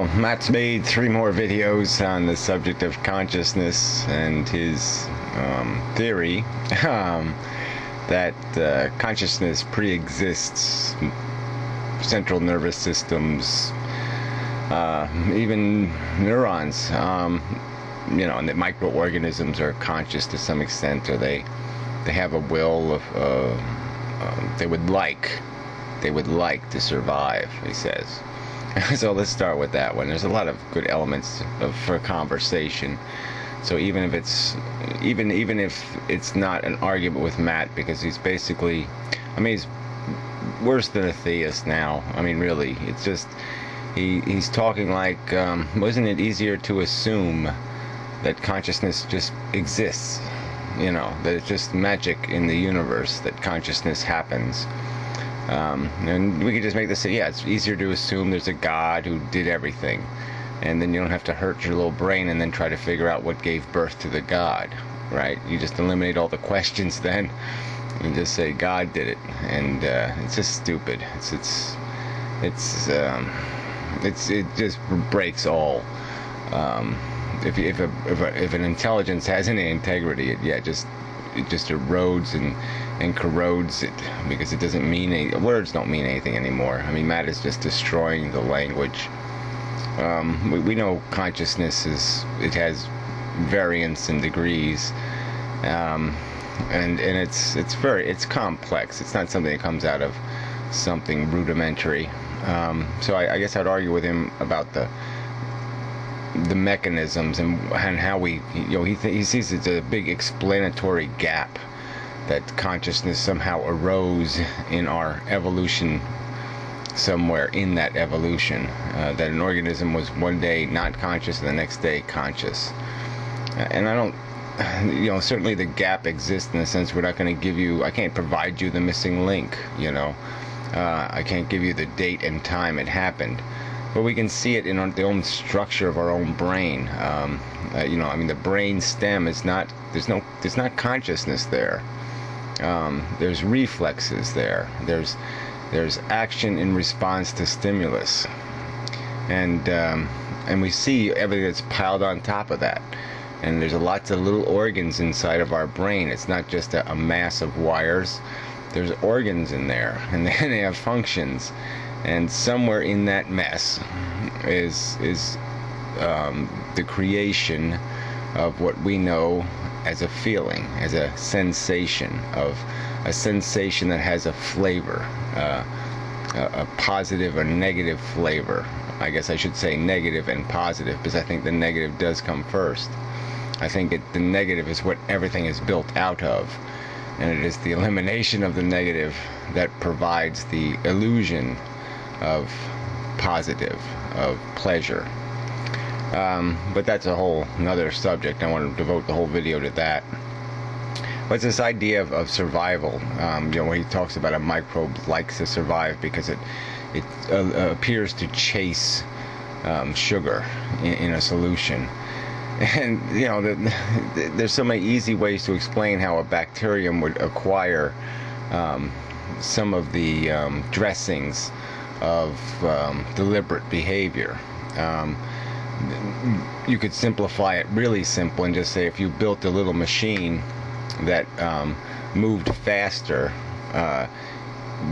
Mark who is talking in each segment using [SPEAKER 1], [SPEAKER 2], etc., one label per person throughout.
[SPEAKER 1] Matt's made 3 more videos on the subject of consciousness and his theory that consciousness pre-exists central nervous systems, even neurons, and that microorganisms are conscious to some extent, or they have a will of they would like to survive, he says. So let's start with that one. There's a lot of good elements for conversation. So even if it's not an argument with Matt, because he's basically, he's worse than a theist now. Really, it's just he's talking like, wasn't it easier to assume that consciousness just exists? That it's just magic in the universe that consciousness happens. And we could just make this say, it's easier to assume there's a God who did everything, and then you don't have to hurt your little brain and then try to figure out what gave birth to the God, right? You just eliminate all the questions then and just say God did it, and it's just stupid. It just breaks all. If an intelligence has any integrity, it just erodes and corrodes it, because it doesn't mean words don't mean anything anymore. Matt is just destroying the language. We know consciousness has variance and degrees, and it's complex. It's not something that comes out of something rudimentary. So I guess I'd argue with him about the mechanisms and how he sees it's a big explanatory gap, that consciousness somehow arose in our evolution, somewhere in that evolution, that an organism was one day not conscious and the next day conscious. And I don't, certainly the gap exists in the sense we're not going to I can't provide you the missing link, I can't give you the date and time it happened. But we can see it in the own structure of our own brain. The brain stem is not, there's not consciousness there. There's reflexes there. There's action in response to stimulus, and we see everything that's piled on top of that. And there's lots of little organs inside of our brain. It's not just a mass of wires. There's organs in there, and then they have functions. And somewhere in that mess is the creation of what we know as a feeling, as a sensation that has a flavor, a positive or negative flavor. I guess I should say negative and positive, because I think the negative does come first. I think the negative is what everything is built out of, and it is the elimination of the negative that provides the illusion of positive, of pleasure. But that's a whole another subject. I want to devote the whole video to that. But this idea of survival, where he talks about a microbe likes to survive because it appears to chase sugar in a solution. And there's so many easy ways to explain how a bacterium would acquire some of the dressings of deliberate behavior. You could simplify it really simple and just say, if you built a little machine that moved faster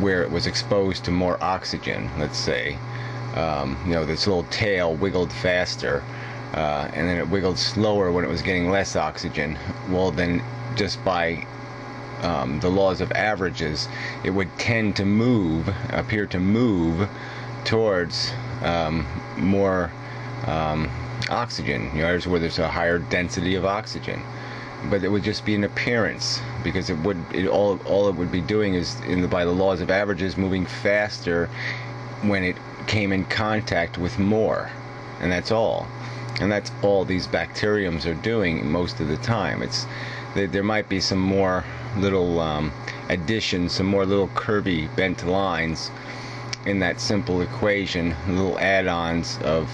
[SPEAKER 1] where it was exposed to more oxygen, let's say, this little tail wiggled faster, and then it wiggled slower when it was getting less oxygen, well then, just by the laws of averages, it would tend to appear to move towards more oxygen, where there's a higher density of oxygen. But it would just be an appearance, because all it would be doing is, by the laws of averages, moving faster when it came in contact with more, and that's all. And that's all these bacteriums are doing most of the time. There might be some more little additions, some more little curvy bent lines in that simple equation, little add-ons of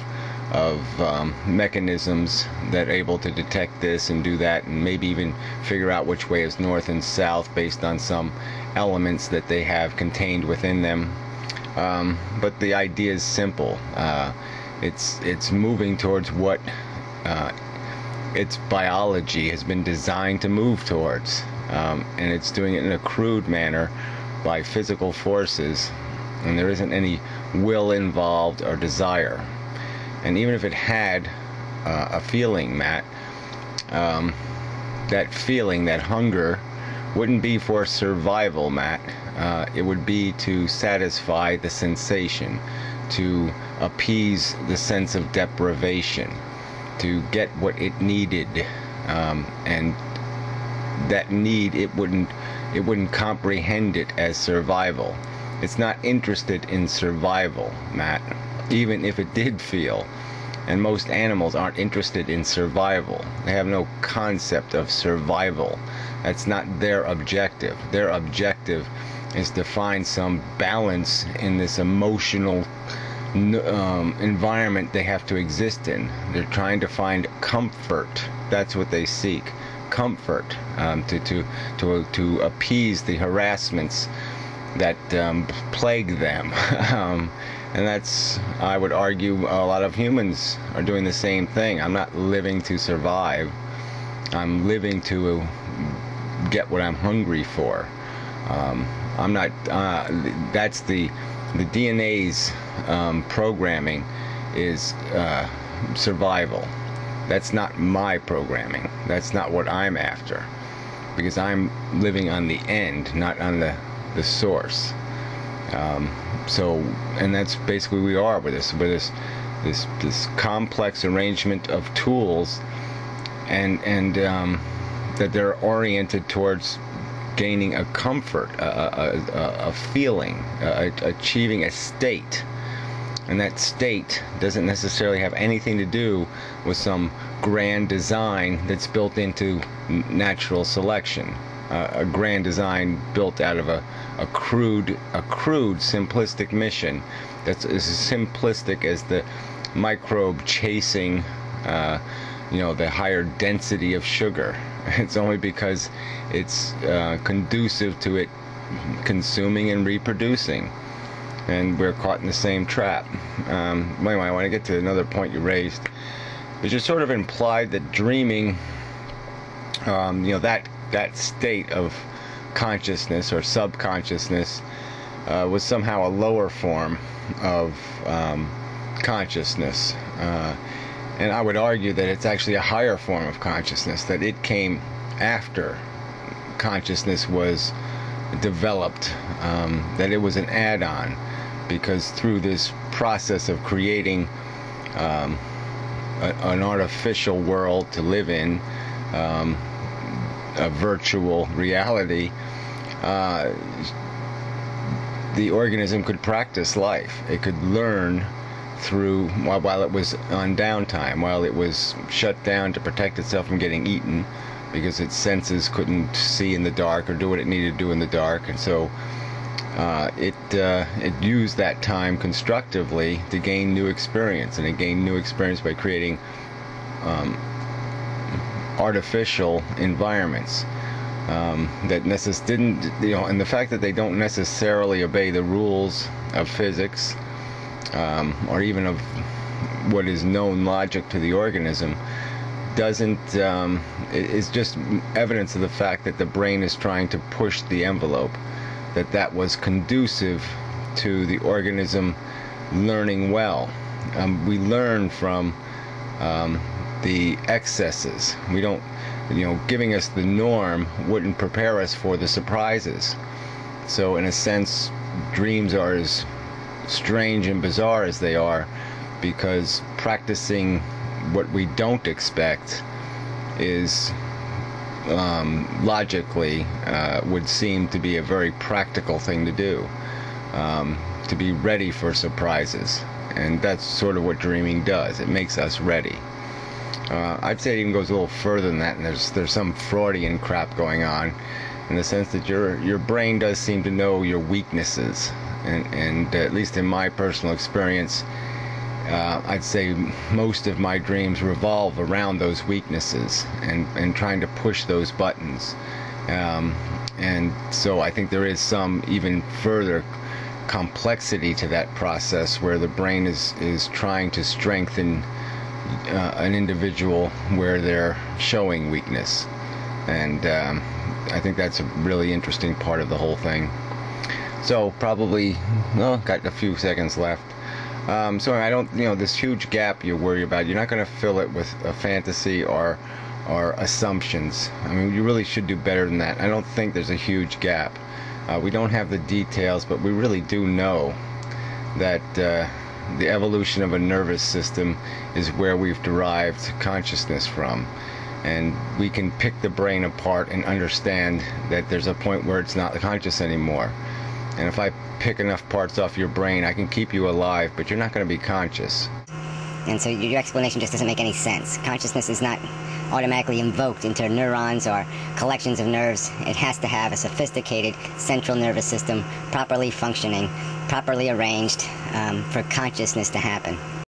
[SPEAKER 1] mechanisms that are able to detect this and do that, and maybe even figure out which way is north and south based on some elements that they have contained within them. But the idea is simple. It's moving towards what its biology has been designed to move towards, and it's doing it in a crude manner by physical forces, and there isn't any will involved or desire. And even if it had a feeling, Matt, that feeling, that hunger, wouldn't be for survival, Matt. It would be to satisfy the sensation, to appease the sense of deprivation, to get what it needed, and that need, it wouldn't comprehend it as survival. It's not interested in survival, Matt, even if it did feel. And most animals aren't interested in survival. They have no concept of survival. That's not their objective. Their objective is to find some balance in this emotional environment they have to exist in. They're trying to find comfort. That's what they seek. Comfort, to appease the harassments that plague them. And that's, I would argue, a lot of humans are doing the same thing. I'm not living to survive. I'm living to get what I'm hungry for. I'm not, that's the DNA's programming is survival. That's not my programming. That's not what I'm after. Because I'm living on the end, not on the source. So, and that's basically we are with this complex arrangement of tools, and that they're oriented towards gaining a comfort, a feeling, achieving a state. And that state doesn't necessarily have anything to do with some grand design that's built into natural selection. A grand design built out of a crude, simplistic mission that's as simplistic as the microbe chasing, the higher density of sugar. It's only because it's conducive to it consuming and reproducing, and we're caught in the same trap. Anyway, I want to get to another point you raised. It just sort of implied that dreaming, that state of consciousness or subconsciousness was somehow a lower form of consciousness, and I would argue that it's actually a higher form of consciousness, that it came after consciousness was developed, that it was an add-on, because through this process of creating an artificial world to live in, a virtual reality, the organism could practice life. It could learn through, while it was on downtime, while it was shut down to protect itself from getting eaten, because its senses couldn't see in the dark or do what it needed to do in the dark, and so it used that time constructively to gain new experience, and it gained new experience by creating artificial environments that didn't, and the fact that they don't necessarily obey the rules of physics, or even of what is known logic to the organism, is just evidence of the fact that the brain is trying to push the envelope, that was conducive to the organism learning well. We learn from the excesses. We don't, giving us the norm wouldn't prepare us for the surprises. So in a sense, dreams are as strange and bizarre as they are, because practicing what we don't expect is logically would seem to be a very practical thing to do, to be ready for surprises. And that's sort of what dreaming does. It makes us ready. I'd say it even goes a little further than that, and there's some Freudian crap going on, in the sense that your brain does seem to know your weaknesses, and at least in my personal experience, I'd say most of my dreams revolve around those weaknesses and trying to push those buttons, and so I think there is some even further complexity to that process where the brain is trying to strengthen an individual where they're showing weakness. And I think that's a really interesting part of the whole thing. So probably, well, got a few seconds left. So I don't, this huge gap you worry about, you're not going to fill it with a fantasy or assumptions. I mean, you really should do better than that. I don't think there's a huge gap. We don't have the details, but we really do know that the evolution of a nervous system is where we've derived consciousness from. And we can pick the brain apart and understand that there's a point where it's not conscious anymore. And if I pick enough parts off your brain, I can keep you alive, but you're not going to be conscious.
[SPEAKER 2] And so your explanation just doesn't make any sense. Consciousness is not automatically invoked into neurons or collections of nerves. It has to have a sophisticated central nervous system properly functioning, properly arranged for consciousness to happen.